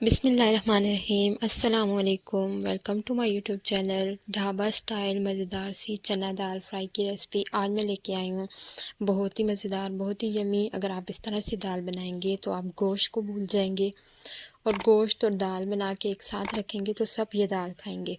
बिस्मिल्लाहिर्रहमानिर्रहीम। अस्सलामुअलैकुम। Welcome to my YouTube channel dhaba style मज़ेदार सी चना दाल फ्राई की रेसिपी आज मैं लेके आई हूँ। बहुत ही मज़ेदार, बहुत ही यमी। अगर आप इस तरह से दाल बनाएंगे तो आप गोश्त को भूल जाएंगे और गोश्त और दाल बना के एक साथ रखेंगे तो सब ये दाल खाएंगे।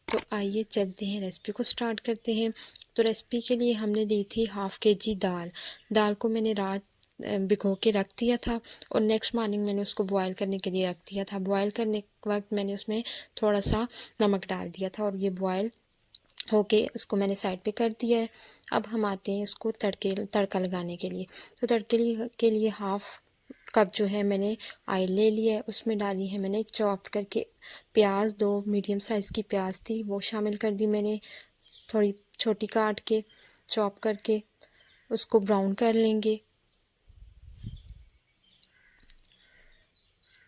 तो आइए चलते हैं, रेसिपी को स्टार्ट करते हैं। तो रेसिपी के लिए हमने ली थी हाफ़ केजी दाल। दाल को मैंने रात भिगो के रख दिया था और नेक्स्ट मॉर्निंग मैंने उसको बॉयल करने के लिए रख दिया था। बॉयल करने के वक्त मैंने उसमें थोड़ा सा नमक डाल दिया था और ये बॉयल होके उसको मैंने साइड पे कर दिया है। अब हम आते हैं उसको तड़का लगाने के लिए। तो तड़के के लिए हाफ़ कप जो है मैंने ऑयल ले लिया है, उसमें डाली है मैंने चॉप करके प्याज। 2 मीडियम साइज़ की प्याज थी वो शामिल कर दी मैंने, थोड़ी छोटी काट के चॉप करके। उसको ब्राउन कर लेंगे।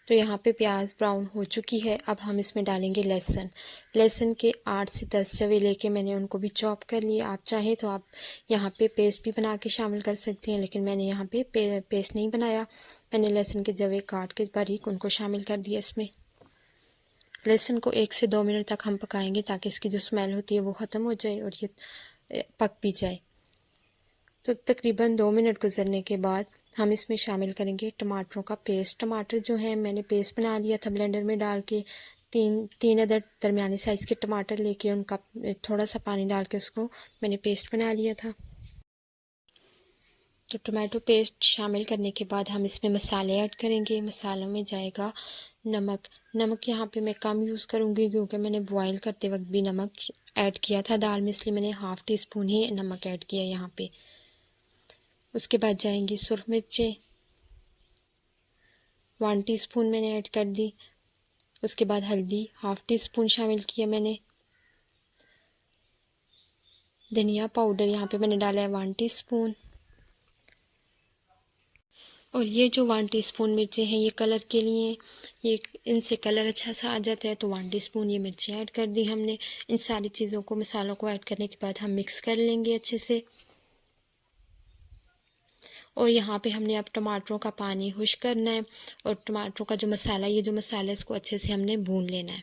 तो यहाँ पे प्याज ब्राउन हो चुकी है। अब हम इसमें डालेंगे लहसुन। लहसुन के 8 से 10 जवे लेके मैंने उनको भी चॉप कर लिया। आप चाहें तो आप यहाँ पे पेस्ट भी बना के शामिल कर सकते हैं, लेकिन मैंने यहाँ पे पेस्ट नहीं बनाया। मैंने लहसुन के जवे काट के बारीक उनको शामिल कर दिया इसमें। लहसुन को 1 से 2 मिनट तक हम पकाएंगे ताकि इसकी जो स्मेल होती है वो ख़त्म हो जाए और ये पक भी जाए। तो तकरीबन 2 मिनट गुजरने के बाद हम इसमें शामिल करेंगे टमाटरों का पेस्ट। टमाटर जो है मैंने पेस्ट बना लिया था ब्लेंडर में डाल के। तीन अदर दरमियानी साइज़ के टमाटर लेके उनका थोड़ा सा पानी डाल के उसको मैंने पेस्ट बना लिया था। तो टमाटो पेस्ट शामिल करने के बाद हम इसमें मसाले ऐड करेंगे। मसालों में जाएगा नमक। नमक यहाँ पे मैं कम यूज़ करूँगी क्योंकि मैंने बॉयल करते वक्त भी नमक ऐड किया था दाल में, इसलिए मैंने हाफ़ टी स्पून ही नमक ऐड किया यहाँ पे। उसके बाद जाएंगी सुरख मिर्चें, 1 टीस्पून मैंने ऐड कर दी। उसके बाद हल्दी हाफ़ टी स्पून शामिल किया मैंने। धनिया पाउडर यहाँ पे मैंने डाला है 1 टीस्पून। और ये जो 1 टीस्पून मिर्चें हैं ये कलर के लिए, ये इनसे कलर अच्छा सा आ जाता है, तो 1 टीस्पून ये मिर्चें ऐड कर दी हमने। इन सारी चीज़ों को, मसालों को ऐड करने के बाद हम मिक्स कर लेंगे अच्छे से। और यहाँ पे हमने अब टमाटरों का पानी खुश्क करना है और टमाटरों का जो मसाला, ये जो मसाला है इसको अच्छे से हमने भून लेना है।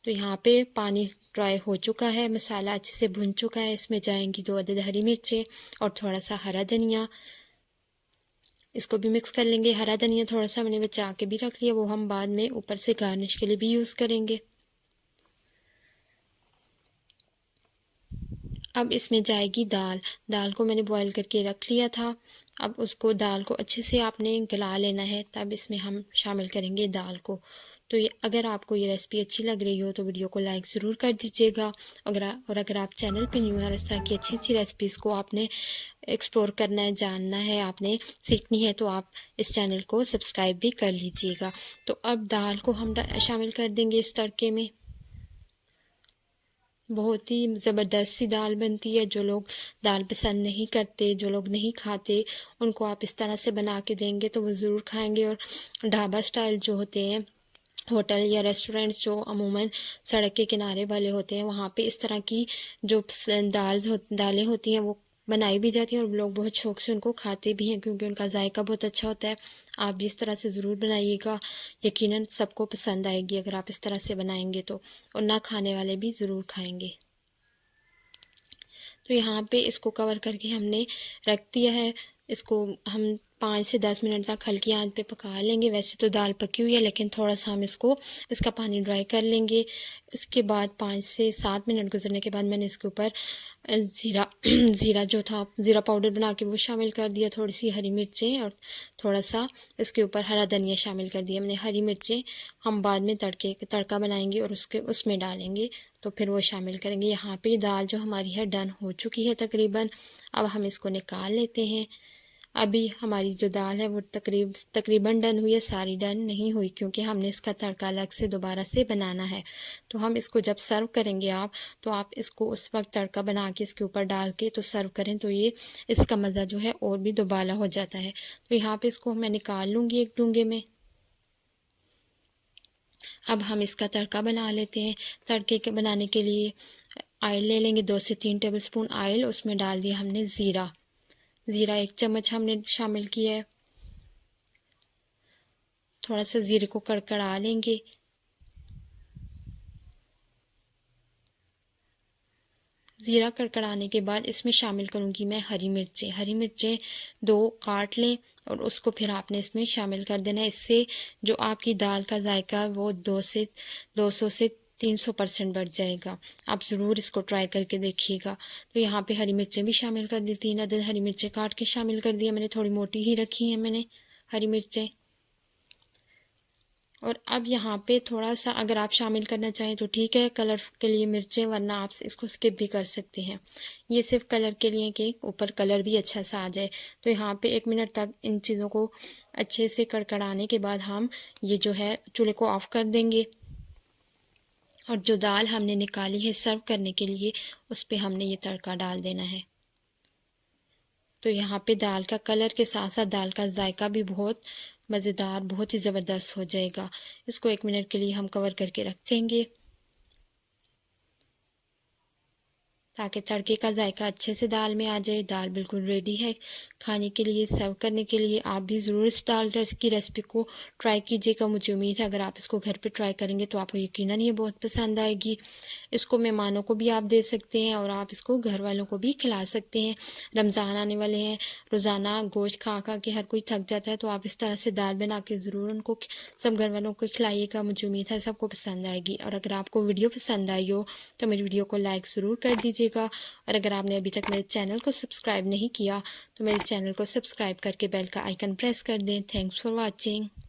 तो यहाँ पे पानी ड्राई हो चुका है, मसाला अच्छे से भुन चुका है। इसमें जाएंगी 2 अदद हरी मिर्चें और थोड़ा सा हरा धनिया। इसको भी मिक्स कर लेंगे। हरा धनिया थोड़ा सा मैंने बचा के भी रख लिया, वो हम बाद में ऊपर से गार्निश के लिए भी यूज़ करेंगे। अब इसमें जाएगी दाल। दाल को मैंने बॉईल करके रख लिया था। अब उसको, दाल को अच्छे से आपने गला लेना है, तब इसमें हम शामिल करेंगे दाल को। तो ये, अगर आपको ये रेसिपी अच्छी लग रही हो तो वीडियो को लाइक ज़रूर कर दीजिएगा। अगर आप चैनल पे न्यू है, इस तरह की अच्छी अच्छी रेसिपीज़ को आपने एक्सप्लोर करना है, जानना है, आपने सीखनी है, तो आप इस चैनल को सब्सक्राइब भी कर लीजिएगा। तो अब दाल को हम शामिल कर देंगे इस तड़के में। बहुत ही ज़बरदस्त सी दाल बनती है। जो लोग दाल पसंद नहीं करते, जो लोग नहीं खाते, उनको आप इस तरह से बना के देंगे तो वो ज़रूर खाएंगे। और ढाबा स्टाइल जो होते हैं, होटल या रेस्टोरेंट्स जो अमूमन सड़क के किनारे वाले होते हैं, वहाँ पे इस तरह की जो दालें होती हैं वो बनाई भी जाती हैं और लोग बहुत शौक़ से उनको खाते भी हैं क्योंकि उनका जायका बहुत अच्छा होता है। आप भी इस तरह से ज़रूर बनाइएगा, यकीनन सबको पसंद आएगी अगर आप इस तरह से बनाएंगे तो, और ना खाने वाले भी ज़रूर खाएंगे। तो यहाँ पे इसको कवर करके हमने रख दिया है। इसको हम 5 से 10 मिनट तक हल्की आंच पे पका लेंगे। वैसे तो दाल पकी हुई है, लेकिन थोड़ा सा हम इसका पानी ड्राई कर लेंगे। उसके बाद 5 से 7 मिनट गुजरने के बाद मैंने इसके ऊपर ज़ीरा ज़ीरा जो था, ज़ीरा पाउडर बना के वो शामिल कर दिया। थोड़ी सी हरी मिर्चें और थोड़ा सा इसके ऊपर हरा धनिया शामिल कर दिया मैंने। हरी मिर्चें हम बाद में तड़का बनाएंगे और उसमें डालेंगे, तो फिर वो शामिल करेंगे। यहाँ पे दाल जो हमारी है डन हो चुकी है तकरीबन। अब हम इसको निकाल लेते हैं। अभी हमारी जो दाल है वो तकरीबन डन हुई है, सारी डन नहीं हुई क्योंकि हमने इसका तड़का अलग से दोबारा से बनाना है। तो हम इसको जब सर्व करेंगे तो आप इसको उस वक्त तड़का बना के इसके ऊपर डाल के तो सर्व करें, तो ये इसका मज़ा जो है और भी दोबाला हो जाता है। तो यहाँ पे इसको मैं निकाल लूँगी एक डूंगे में। अब हम इसका तड़का बना लेते हैं। तड़के के बनाने के लिए ऑयल ले लेंगे, 2 से 3 टेबलस्पून ऑयल। उसमें डाल दिया हमने ज़ीरा। ज़ीरा 1 चम्मच हमने शामिल किया है। थोड़ा सा ज़ीरे को कड़कड़ा लेंगे। ज़ीरा कड़कड़ाने के बाद इसमें शामिल करूँगी मैं हरी मिर्चें। हरी मिर्चें 2 काट लें और उसको फिर आपने इसमें शामिल कर देना है। इससे जो आपकी दाल का जायका है वो 200 से 300% बढ़ जाएगा। आप ज़रूर इसको ट्राई करके देखिएगा। तो यहाँ पे हरी मिर्चें भी शामिल कर दी, 3 अदद हरी मिर्चें काट के शामिल कर दिया मैंने, थोड़ी मोटी ही रखी हैं मैंने हरी मिर्चें। और अब यहाँ पे थोड़ा-सा अगर आप शामिल करना चाहें तो ठीक है, कलर के लिए मिर्चें, वरना आप इसको स्किप भी कर सकते हैं। ये सिर्फ़ कलर के लिए कि ऊपर कलर भी अच्छा सा आ जाए। तो यहाँ पे 1 मिनट तक इन चीज़ों को अच्छे से कड़कड़ाने के बाद हम ये जो है चूल्हे को ऑफ़ कर देंगे। और जो दाल हमने निकाली है सर्व करने के लिए, उस पे हमने ये तड़का डाल देना है। तो यहाँ पे दाल का कलर के साथ साथ दाल का जायका भी बहुत मज़ेदार, बहुत ही ज़बरदस्त हो जाएगा। इसको 1 मिनट के लिए हम कवर करके रख देंगे ताकि तड़के का जायका अच्छे से दाल में आ जाए। दाल बिल्कुल रेडी है खाने के लिए, सर्व करने के लिए। आप भी ज़रूर इस दाल की रेसिपी को ट्राई कीजिएगा। मुझे उम्मीद है अगर आप इसको घर पे ट्राई करेंगे तो आपको यकीनन ये बहुत पसंद आएगी। इसको मेहमानों को भी आप दे सकते हैं और आप इसको घर वालों को भी खिला सकते हैं। रमज़ान आने वाले हैं, रोज़ाना गोश्त खा खा के हर कोई थक जाता है, तो आप इस तरह से दाल बना के ज़रूर उनको सब घर वालों को खिलाइएगा। मुझे उम्मीद है सबको पसंद आएगी। और अगर आपको वीडियो पसंद आई हो तो मेरी वीडियो को लाइक ज़रूर कर दीजिएगा। और अगर आपने अभी तक मेरे चैनल को सब्सक्राइब नहीं किया तो मेरे चैनल को सब्सक्राइब करके बेल का आइकन प्रेस कर दें। Thanks for watching.